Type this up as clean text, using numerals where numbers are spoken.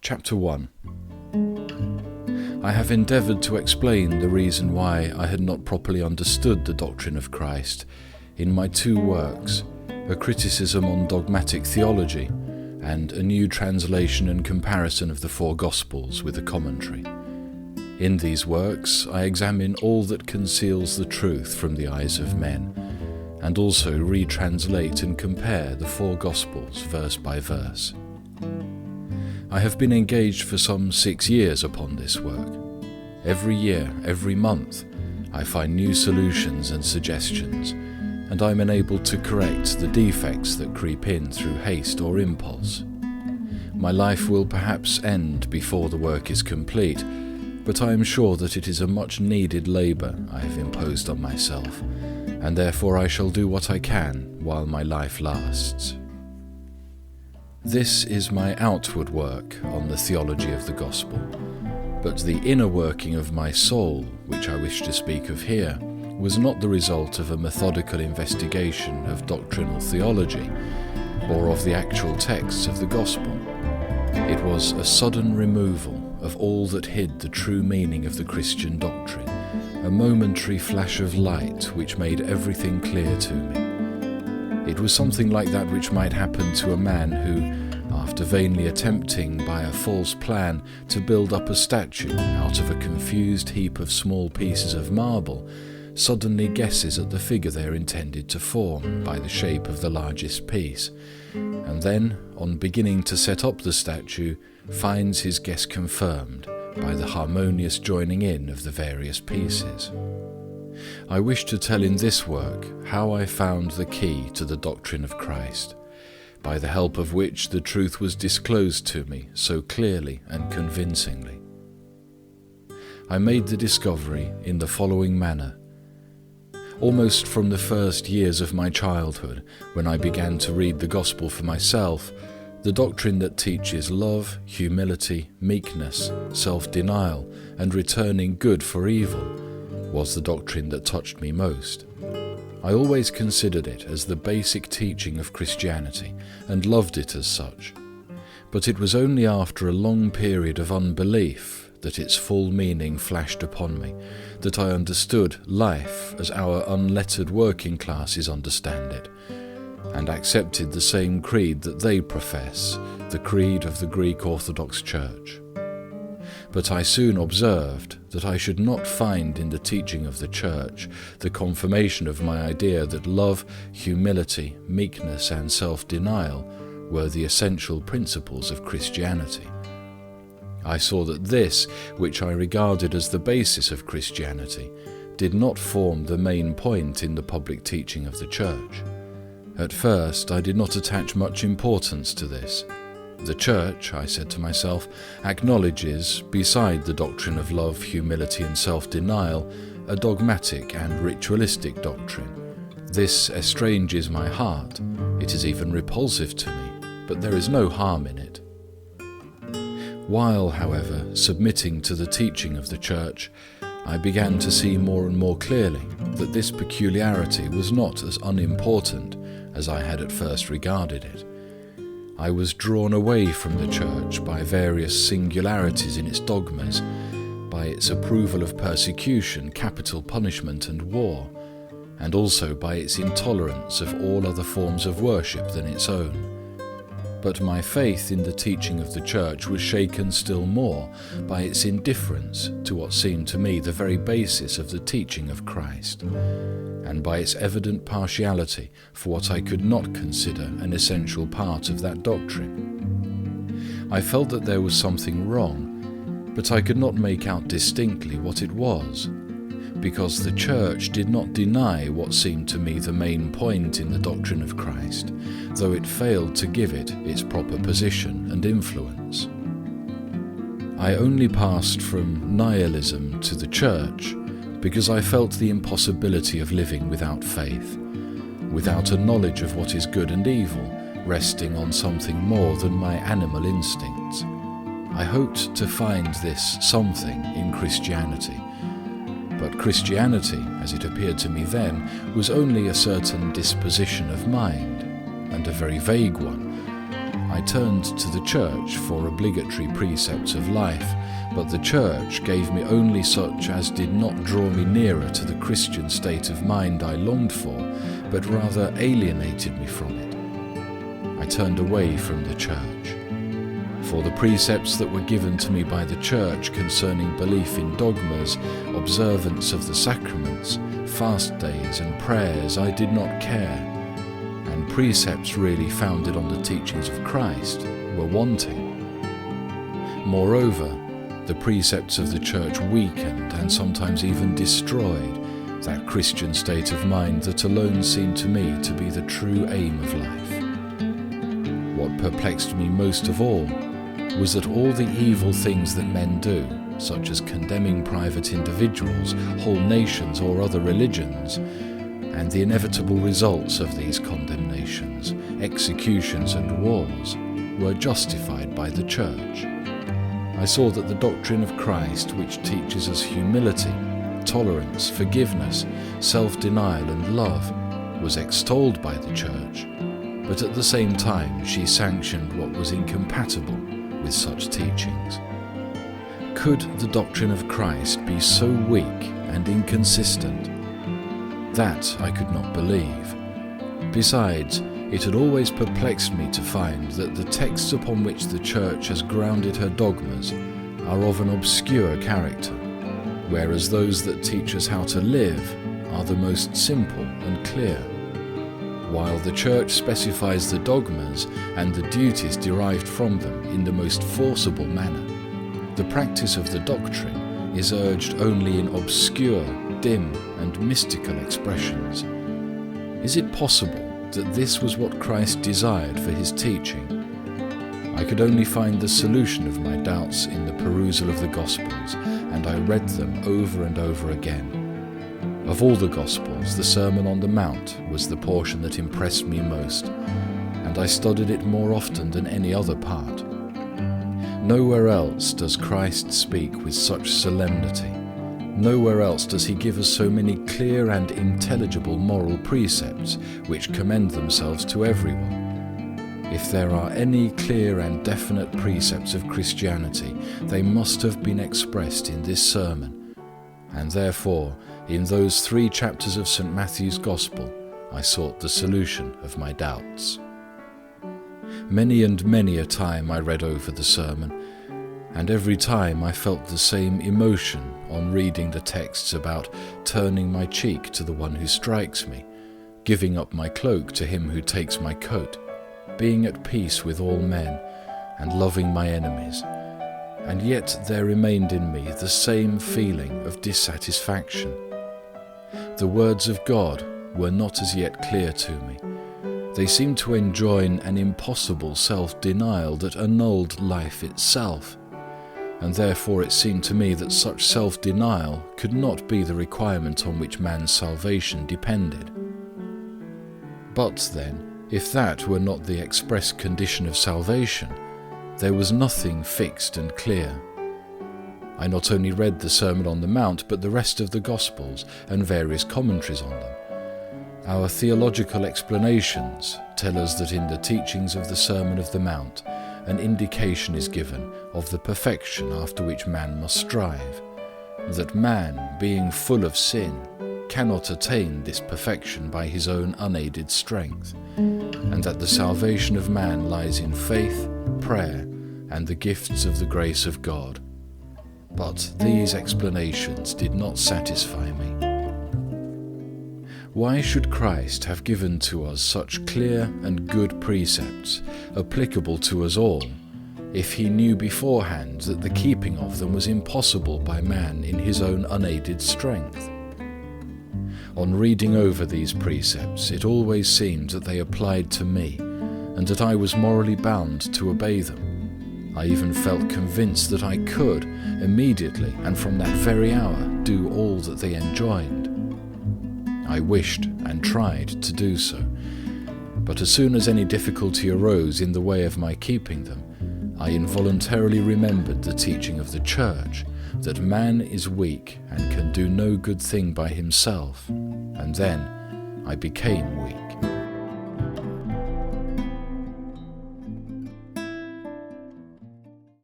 Chapter 1. I have endeavoured to explain the reason why I had not properly understood the doctrine of Christ in my two works, a criticism on dogmatic theology and a new translation and comparison of the four Gospels with a commentary. In these works I examine all that conceals the truth from the eyes of men, and also retranslate and compare the four Gospels verse by verse. I have been engaged for some 6 years upon this work. Every year, every month, I find new solutions and suggestions, and I am enabled to correct the defects that creep in through haste or impulse. My life will perhaps end before the work is complete, but I am sure that it is a much needed labour I have imposed on myself, and therefore I shall do what I can while my life lasts. This is my outward work on the theology of the gospel, but the inner working of my soul, which I wish to speak of here, was not the result of a methodical investigation of doctrinal theology or of the actual texts of the gospel. It was a sudden removal of all that hid the true meaning of the Christian doctrine, a momentary flash of light which made everything clear to me. It was something like that which might happen to a man who, after vainly attempting by a false plan to build up a statue out of a confused heap of small pieces of marble, suddenly guesses at the figure they are intended to form by the shape of the largest piece, and then, on beginning to set up the statue, finds his guess confirmed by the harmonious joining in of the various pieces. I wish to tell in this work how I found the key to the doctrine of Christ, by the help of which the truth was disclosed to me so clearly and convincingly. I made the discovery in the following manner. Almost from the first years of my childhood, when I began to read the Gospel for myself, the doctrine that teaches love, humility, meekness, self-denial, and returning good for evil was the doctrine that touched me most. I always considered it as the basic teaching of Christianity and loved it as such. But it was only after a long period of unbelief that its full meaning flashed upon me, that I understood life as our unlettered working classes understand it, and accepted the same creed that they profess, the creed of the Greek Orthodox Church. But I soon observed that I should not find in the teaching of the Church the confirmation of my idea that love, humility, meekness, and self-denial were the essential principles of Christianity. I saw that this, which I regarded as the basis of Christianity, did not form the main point in the public teaching of the Church. At first, I did not attach much importance to this. The Church, I said to myself, acknowledges, beside the doctrine of love, humility, and self-denial, a dogmatic and ritualistic doctrine. This estranges my heart. It is even repulsive to me, but there is no harm in it. While, however, submitting to the teaching of the Church, I began to see more and more clearly that this peculiarity was not as unimportant as I had at first regarded it. I was drawn away from the Church by various singularities in its dogmas, by its approval of persecution, capital punishment, and war, and also by its intolerance of all other forms of worship than its own. But my faith in the teaching of the Church was shaken still more by its indifference to what seemed to me the very basis of the teaching of Christ, and by its evident partiality for what I could not consider an essential part of that doctrine. I felt that there was something wrong, but I could not make out distinctly what it was, because the Church did not deny what seemed to me the main point in the doctrine of Christ, though it failed to give it its proper position and influence. I only passed from nihilism to the Church because I felt the impossibility of living without faith, without a knowledge of what is good and evil, resting on something more than my animal instincts. I hoped to find this something in Christianity, but Christianity, as it appeared to me then, was only a certain disposition of mind, and a very vague one. I turned to the church for obligatory precepts of life, but the church gave me only such as did not draw me nearer to the Christian state of mind I longed for, but rather alienated me from it. I turned away from the church. For the precepts that were given to me by the church concerning belief in dogmas, observance of the sacraments, fast days and prayers I did not care, and precepts really founded on the teachings of Christ were wanting. Moreover, the precepts of the church weakened and sometimes even destroyed that Christian state of mind that alone seemed to me to be the true aim of life. What perplexed me most of all was that all the evil things that men do, such as condemning private individuals, whole nations or other religions, and the inevitable results of these condemnations, executions and wars, were justified by the church. I saw that the doctrine of Christ, which teaches us humility, tolerance, forgiveness, self-denial and love, was extolled by the church, but at the same time she sanctioned what was incompatible with such teachings. Could the doctrine of Christ be so weak and inconsistent? That I could not believe. Besides, it had always perplexed me to find that the texts upon which the Church has grounded her dogmas are of an obscure character, whereas those that teach us how to live are the most simple and clear. While the Church specifies the dogmas and the duties derived from them in the most forcible manner, the practice of the doctrine is urged only in obscure, dim, and mystical expressions. Is it possible that this was what Christ desired for his teaching? I could only find the solution of my doubts in the perusal of the Gospels, and I read them over and over again. Of all the Gospels, the Sermon on the Mount was the portion that impressed me most, and I studied it more often than any other part. Nowhere else does Christ speak with such solemnity. Nowhere else does he give us so many clear and intelligible moral precepts which commend themselves to everyone. If there are any clear and definite precepts of Christianity, they must have been expressed in this sermon, and therefore, in those 3 chapters of St. Matthew's Gospel, I sought the solution of my doubts. Many and many a time I read over the sermon, and every time I felt the same emotion on reading the texts about turning my cheek to the one who strikes me, giving up my cloak to him who takes my coat, being at peace with all men, and loving my enemies. And yet there remained in me the same feeling of dissatisfaction. The words of God were not as yet clear to me. They seemed to enjoin an impossible self-denial that annulled life itself, and therefore it seemed to me that such self-denial could not be the requirement on which man's salvation depended. But then, if that were not the express condition of salvation, there was nothing fixed and clear. I not only read the Sermon on the Mount, but the rest of the Gospels and various commentaries on them. Our theological explanations tell us that in the teachings of the Sermon of the Mount, an indication is given of the perfection after which man must strive, that man, being full of sin, cannot attain this perfection by his own unaided strength, and that the salvation of man lies in faith, prayer, and the gifts of the grace of God. But these explanations did not satisfy me. Why should Christ have given to us such clear and good precepts, applicable to us all, if he knew beforehand that the keeping of them was impossible by man in his own unaided strength? On reading over these precepts, it always seemed that they applied to me, and that I was morally bound to obey them. I even felt convinced that I could, immediately and from that very hour, do all that they enjoined. I wished and tried to do so, but as soon as any difficulty arose in the way of my keeping them, I involuntarily remembered the teaching of the Church, that man is weak and can do no good thing by himself, and then I became weak.